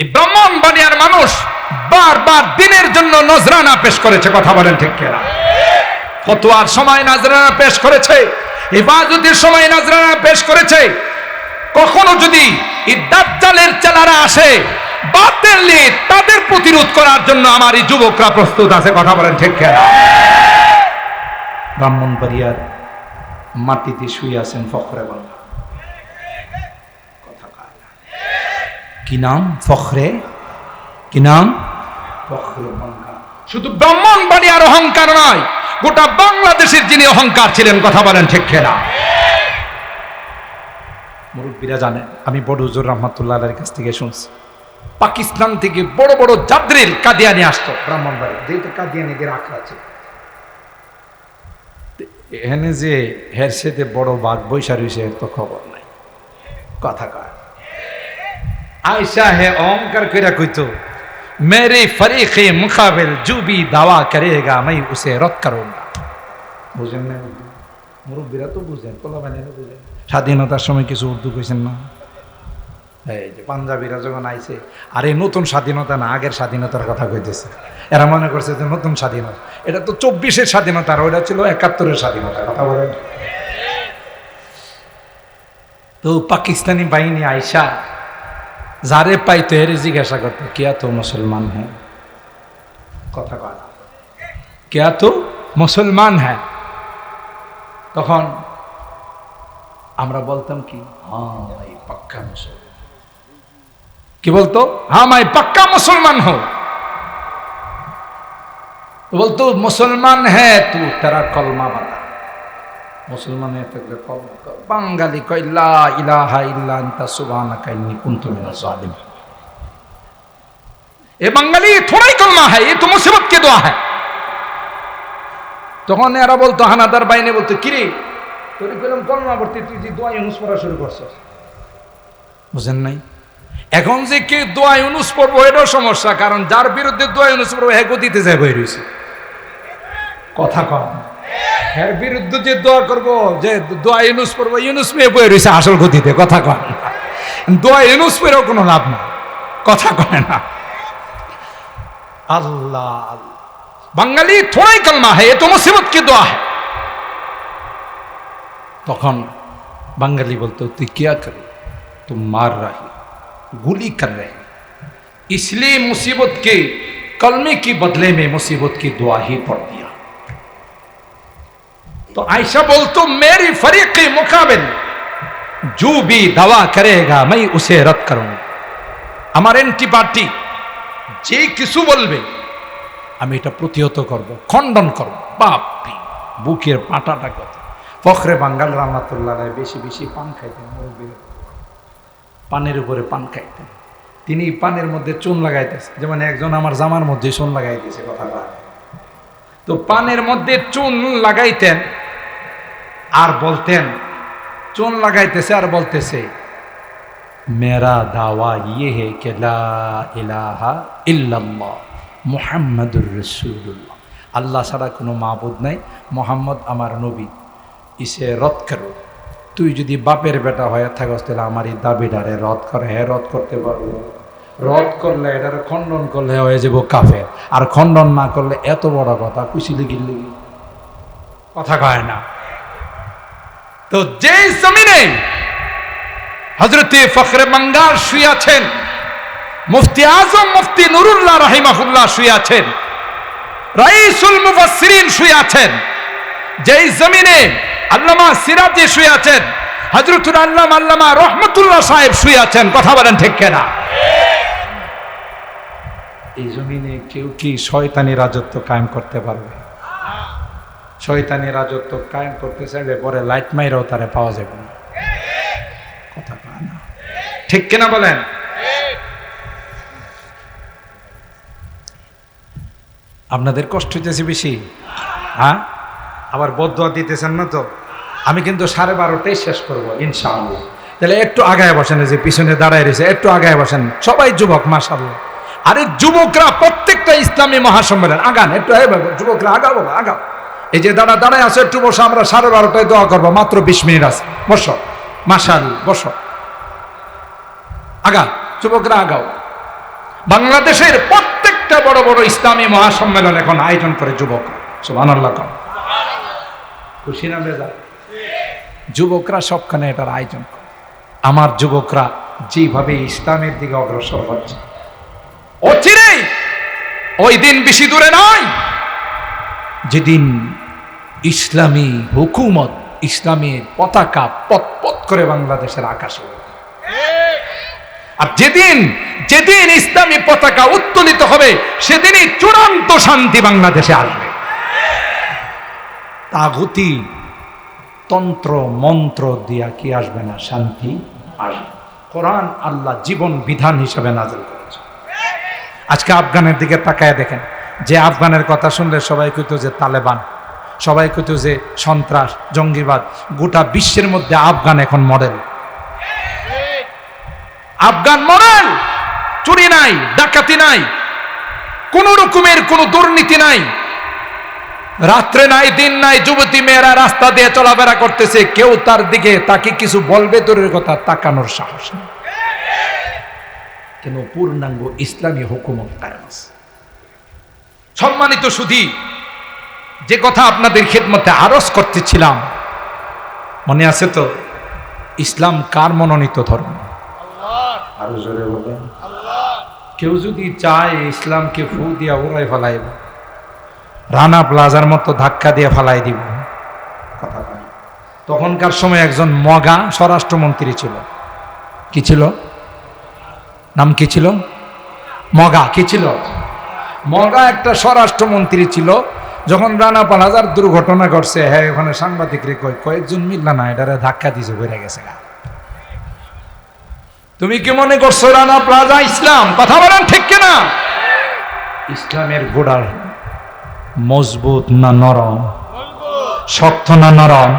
এই ব্রাহ্মণবাড়িয়ার মানুষ বারবার দিনের জন্য নজরানা পেশ করেছে, কথা বলেন ঠিক কিনা? ফতোয়ার সময় নজরানা পেশ করেছে, ইবাদতের সময় নজরানা পেশ করেছে। কখনো যদি এই দাজ্জালের চেলারা আসে বাতিলি তাদের প্রতিরোধ করার জন্য আমার এই যুবকরা প্রস্তুত আছে, কথা বলেন ঠিক কিনা? ব্রাহ্মণবাড়িয়ার মাটিতে শুয়ে আছেন ফখরে বাংলা, কথা কয় না। কি নাম? ফখরে। কি নাম? ফখরে বাংলা। শুধু ব্রাহ্মণবাড়িয়ার অহংকার নয়, গোটা বাংলাদেশের যিনি অহংকার ছিলেন, কথা বলেন ঠিক কিনা? মুরব্বীরা জানেন, আমি বড় হুজুর রহমাতুল্লাহ আলাইহির কাছ থেকে শুনছি, পাকিস্তান থেকে বড় বড় জাদ্রিল কাদিয়ানি আসতো ব্রাহ্মণবাড়ি, যেহেতু কাদিয়ানিদের আখড়া ছিল। এখানে যে হের সাথে বড় বাঘ বৈশা রয়েছে এর তো খবর নাই, কথা কয়। আয়সা হে অহংকার কইরা কইতো, মেরে ফরিকে মুকাবিল जो भी दावा करेगा मैं उसे रद्द करूंगा। বুঝেন না? মুরব্বীরা তো বুঝেন, পোলাপানিরা বুঝেন। স্বাধীনতার সময় কিছু উর্দু কইছেন না? এই যে পাঞ্জাবিরা যখন আইছে, আরে নতুন স্বাধীনতা না, আগের স্বাধীনতার কথা কইতেছে। এরা মনে করছে যে নতুন স্বাধীনতা, এটা তো 24-এর স্বাধীনতা, আর ওইটা ছিল 71-এর স্বাধীনতা, কথা বলেন। তো পাকিস্তানি বাহিনী আইসা যারে পাইতো এর জিজ্ঞাসা করতো, কিয়া তো মুসলমান হ্যাঁ, কথা কয়, কিয়া তো মুসলমান হ্যাঁ। তখন আমরা বলতাম কি, হ্যাঁ ভাই পাক্কা মুসলমান। কি বলতো? হ্যাঁ ভাই পাক্কা মুসলমান হো। বলতো মুসলমান হ্যাঁ তু তেরা কলমা বাতা, মুসলমান হয়ে থাকলে কলমা কর। বাঙালি কয় লা ইলাহা ইল্লা আনতা সুবহানাকা ইন্নী কুনতু মিনাজ জালিমিন। এ বাঙালি থোড়াই কলমা হ্যায়, এ তো মুসিবত কে দোয়া হ্যায়। তখন এরা বলতো, হানাদার বাইনে বলতো, কিরে তোর কলম কলমা পড়তে তুই যে দোয়া ইউনুস পড়া শুরু করছস, বুঝেন নাই? এখন যে কে দোয়া ইউনুস পড়বো এটাও সমস্যা, কারণ যার বিরুদ্ধে দোয়া ইউনুস পড়বো হ্যাঁ গতিতে যায় বই রয়েছে, কথা কম। এর বিরুদ্ধে যে দোয়া করবো, যে দোয়া ইউনুস পড়বো, ইউনুস মেয়ে বই রয়েছে আসল গতিতে, কথা কম। দোয়া ইউনুস পড়েও কোনো লাভ না, কথা কয় না। আল্লাহ, বাঙালি থোড়াই কলমা হ্যায়, এ তো মুসিবত কি দোয়া হ্যায়। তখন বাঙালি বলতো, তুই কিয়া করে, তুম মার রাহি गुली कर रहे हैं, इसलिए मुसीबत के कलमे के बदले में मुसीबत की दुआ ही पढ़ दिया। तो आयशा बोलतो, मेरी फरीक मुकाबिल जो भी दावा करेगा मैं उसे रद्द करूंगा। আমার এন্টি পার্টি যে কিছু বলবে আমি এটা প্রতিহত করব, খণ্ডন করব। বাপি বুকের পাটাটা কথা। ফখরে বাঙ্গাল রহমাতুল্লাহ আলাইহি বেশি বেশি পান খাইতেন, পানের উপরে পান খাইতেন। তিনি পানের মধ্যে চুন লাগাইতেছে, যেমন একজন আমার জামার মধ্যে চুন লাগাইতেছে, কথা বলে। তো পানের মধ্যে চুন লাগাইতেন আর বলতেন, চুন লাগাইতেছে আর বলতেছে, মেরা দাওয়া ইয়ে হে কে লা ইলাহা ইল্লাল্লাহ মুহাম্মাদুর রাসূলুল্লাহ, আল্লাহ ছাড়া কোনো মাবুদ নাই, মোহাম্মদ আমার নবী, ইসে রদ করো। তুই যদি বাপের বেটা হয়ে থাকস তাহলে আমার এই দাবিটারে রদ করে, হ্যাঁ রদ করতে পারবো। রদ করলে এটারে খণ্ডন করলে হয়ে যাব কাফের, আর খণ্ডন না করলে এত বড় কথা কুশিলি গিল্লি, কথা কয় না। তো যে জমিনে হযরতে ফখরে বাঙ্গাল শুয়ে আছেন, মুফতি আজম মুফতি নুরুল্লাহ রাহিমাহুল্লাহ শুয়ে আছেন, রাইসুল মুফাসসিরিন শুয়ে আছেন, যেই জমিনে আল্লামা সিরাজি শুয়ে আছেন, হযরতুল আল্লামা রহমতুল্লাহ সাহেব শুয়ে আছেন, কথা বলেন ঠিক কিনা? এই জমিনে কেউ কি শয়তানি রাজত্ব কায়েম করতে পারবে? শয়তানি রাজত্ব কায়েম করতে চাইলে পরে লাইট মাইরাও তারে পাওয়া যাবে না, কথা কয় না, ঠিক কিনা বলেন? আপনাদের কষ্ট হইতেছে বেশি, হ্যাঁ? আবার বদদোয়া দিতেছেন না তো? আমি কিন্তু 12:30টায় শেষ করবো ইনশাআল্লাহ। তাহলে একটু আগায় বসেন, যে পিছনে দাঁড়ায় রয়েছে একটু আগায় বসেন, সবাই যুবক মাশাআল্লাহ। আরে যুবকরা প্রত্যেকটা ইসলামী মহাসম্মেলন আগান, একটু যুবকরা আগাবো, আগাও। এই যে দাঁড়ায় আছে একটু বসো, আমরা 12:30টায় দোয়া করবো, মাত্র 20 মিনিট আছে, বসো মাশাআল্লাহ, বসো, আগা যুবকরা আগাও। বাংলাদেশের প্রত্যেকটা বড় বড় ইসলামী মহাসম্মেলন এখন আয়োজন করে যুবকরা। সুবহানাল্লাহ। খুশি না বেজার? যুবকরা সবখানে এটার আয়োজন করে। আমার যুবকরা যেভাবে ইসলামের দিকে অগ্রসর হচ্ছে, অচিরেই ওই দিন বেশি দূরে নয় যেদিন ইসলামী হুকুমত, ইসলামী পতাকা পতপত করে বাংলাদেশের আকাশে উঠবে। আর যেদিন যেদিন ইসলামী পতাকা উত্তোলিত হবে সেদিনই চূড়ান্ত শান্তি বাংলাদেশে আসবে। তাগুতি তন্ত্র মন্ত্র দিয়া কি আসবে না? শান্তি আসবে। কোরআন আল্লাহ জীবন বিধান হিসেবে নাযিল করেছে। আজকে আফগানের দিকে তাকায় দেখেন, যে আফগানের কথা শুনলে সবাই কইতো যে তালেবান, সবাই কইতো যে সন্ত্রাস জঙ্গিবাদ। গোটা বিশ্বের মধ্যে আফগান এখন মডেল। আফগান মডেল। চুরি নাই, ডাকাতি নাই, কোন রকমের কোন দুর্নীতি নাই, রাত্রে নাই দিন নাই, যুবতী মেয়েরা রাস্তা দিয়ে চলাফেরা করতেছে, কেউ তার দিকে তাকে কিছু বলবে দূরের কথা তাকানোর সাহস নেই। কেন? পূর্ণাঙ্গ ইসলামী হুকুমত কায়েম আছে। সম্মানিত সুধী, যে কথা আপনাদের খেদমতে আরজ করতেছিলাম মনে আছে তো? ইসলাম কার মনোনীত ধর্ম? আরো জোরে বলেন। কেউ যদি চায় ইসলামকে ফু দিয়া উড়াই ফেলাইব, রানা প্লাজার মতো ধাক্কা দিয়ে ফেলাই দিব। কথা বলেন। তখনকার সময় একজন মগা স্বরাষ্ট্রমন্ত্রী ছিল। কি ছিল? নাম কি ছিল? মগা। কি ছিল? মগা একটা স্বরাষ্ট্রমন্ত্রী ছিল। যখন রানা প্লাজার দুর্ঘটনা ঘটছে, হ্যাঁ ওখানে সাংবাদিকরে কয়েকজন মিললা না এটারে ধাক্কা দিছে, বেড়ে গেছে গা। তুমি কি মনে করছো রানা প্লাজা ইসলাম? কথা বলেন ঠিক কিনা? ইসলামের গোড়া মজবুত না নরম? শক্ত না নরম?